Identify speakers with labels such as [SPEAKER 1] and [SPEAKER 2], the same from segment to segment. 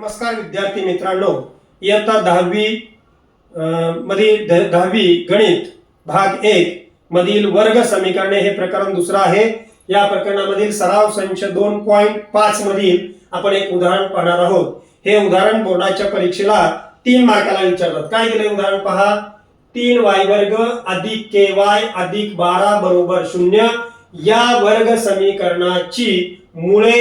[SPEAKER 1] नमस्कार विद्यार्थी मित्रांनो, इयत्ता 10वी मधील 10वी गणित भाग 1 मधील वर्ग समीकरणे हे प्रकरण दुसरा आहे। या प्रकरणामधील सराव संच 2.5 मधील आपण एक उदाहरण पाहणार आहोत। हे उदाहरण बोर्डाच्या परीक्षेला 3 मार्काला विचारतात। काय दिले उदाहरण पहा, 3y वर्ग अधिक ky अधिक 12 बरोबर 0 या वर्ग समीकरणाची मुळे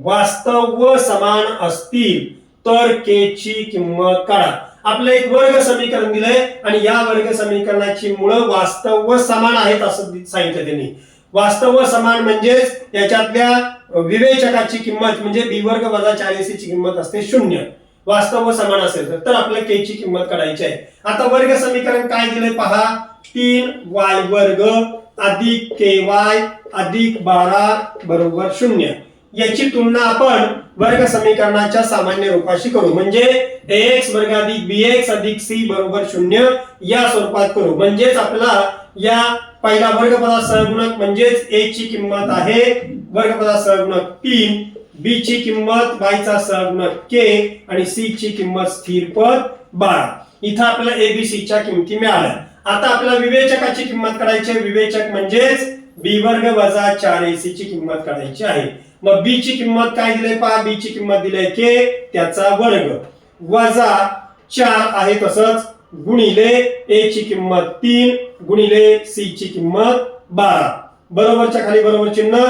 [SPEAKER 1] वास्तव व समान असतील तर k ची किंमत काढा। आपलं एक वर्ग समीकरण दिलंय आणि या वर्ग समीकरणाची मुळे वास्तव व समान आहेत असं सांगितलं त्यांनी। वास्तव व समान म्हणजे याच्यातल्या विवेचकाची किंमत म्हणजे b वर्ग वजा 4ac ची किंमत असते 0। वास्तव व समान असेल तर आपल्याला k ची किंमत काढायची आहे। आता वर्ग समीकरण काय दिले पहा, 3y वर्ग अधिक ky अधिक 12 बरोबर 0 याची तुलना आपण वर्ग समीकरणाच्या सामान्य रूपाशी करू, म्हणजे ax वर्ग अधिक bx अधिक c बरोबर 0 या स्वरूपात करू। म्हणजेच आपल्याला या पहिला वर्गपदा सहगुणक म्हणजेच a ची किंमत आहे वर्गपदा सहगुणक 3, b ची किंमत y चा सहगुणक k आणि c ची किंमत स्थिर पद 12। इथं आपल्याला abc च्या किमती मिळाल्या। आता आपल्याला विवेचकाची किंमत काढायची आहे। विवेचक म्हणजेच b वर्ग वजा 4ac ची किंमत काढायची आहे। मग b ची किंमत काय दिले पहा, b ची किंमत दिले k त्याचा वर्ग वजा 4 आहे तसंच गुणिले a ची किंमत 3 गुणिले c ची किंमत 12 बरोबरच्या खाली बरोबर चिन्ह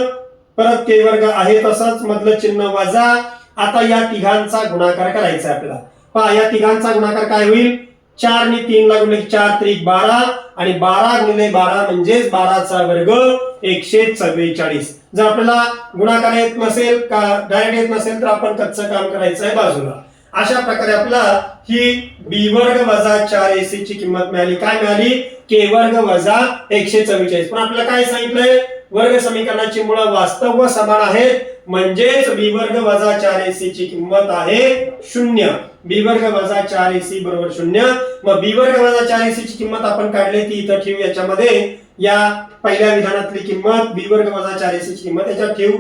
[SPEAKER 1] परत k वर्ग आहे तसंच मधलं चिन्ह वजा। आता या तिघांचा गुणाकार करायचा आहे आपल्याला। पहा या तिघांचा गुणाकार काय होईल, 4 ने 3 ला गुणिले 4 त्रिक 12 आणि 12 गुणिले 12 म्हणजे 12 चा वर्ग 144। जर आपल्याला गुणाकार येत नसेल का डायरेक्ट येत नसेल तर आपण कच्चं काम करायचं आहे बाजूला। अशा प्रकारे आपल्याला ही b वर्ग वजा 4ac ची किंमत मिळाली। काय मिळाली, k वर्ग वजा 144। पण आपल्याला काय सांगितलंय, वर्ग समीकरणाची मुळे वास्तव व समान आहेत म्हणजेच b वर्ग वजा 4ac ची किंमत आहे 0। b वर्ग वजा 4ac बरोबर 0। मग b वर्ग वजा 4ac ची किंमत आपण काढली ती इथं ठेवू। याच्यामध्ये या पहिल्या विधानातली किंमत b वर्ग वजा 4ac ची किंमत याच्यात ठेवू।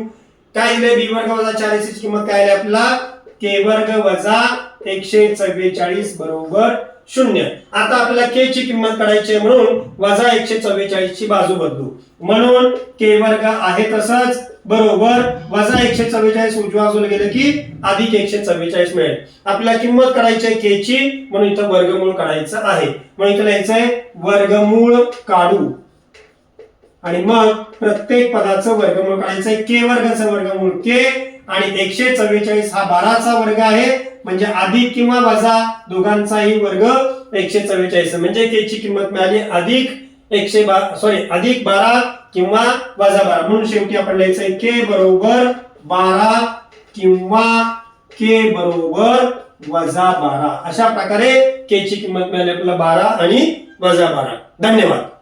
[SPEAKER 1] काय दिले, b वर्ग वजा 4ac ची किंमत काय आली आपल्याला, k वर्ग वजा 144 बरोबर 0। आता आपल्याला k ची किंमत काढायची आहे म्हणून वजा 144 ची बाजू बदलू, म्हणून k वर्ग आहे तसंच बरोबर वजा 144 उजव्या बाजूला गेले की अधिक 144 मिळेल। आपल्याला किंमत काढायची आहे k ची म्हणून इथं वर्गमूळ काढायचं आहे। म्हणून इथं लिहायचंय वर्गमूळ काढू आणि मग प्रत्येक पदाचं वर्गमूळ काढायचंय। k वर्गाचं वर्गमूळ k आणि 144 हा 12 चा वर्ग आहे म्हणजे अधिक किंवा वजा दोघांचाही वर्ग 144 म्हणजे k ची किंमत मिळाली अधिक 12 किंवा वजा 12। म्हणून शेवटी आपण लिहायचंय k बरोबर 12 किंवा k बरोबर वजा 12। अशा प्रकारे k ची किंमत मिळाली आपल्याला 12 आणि वजा 12। धन्यवाद।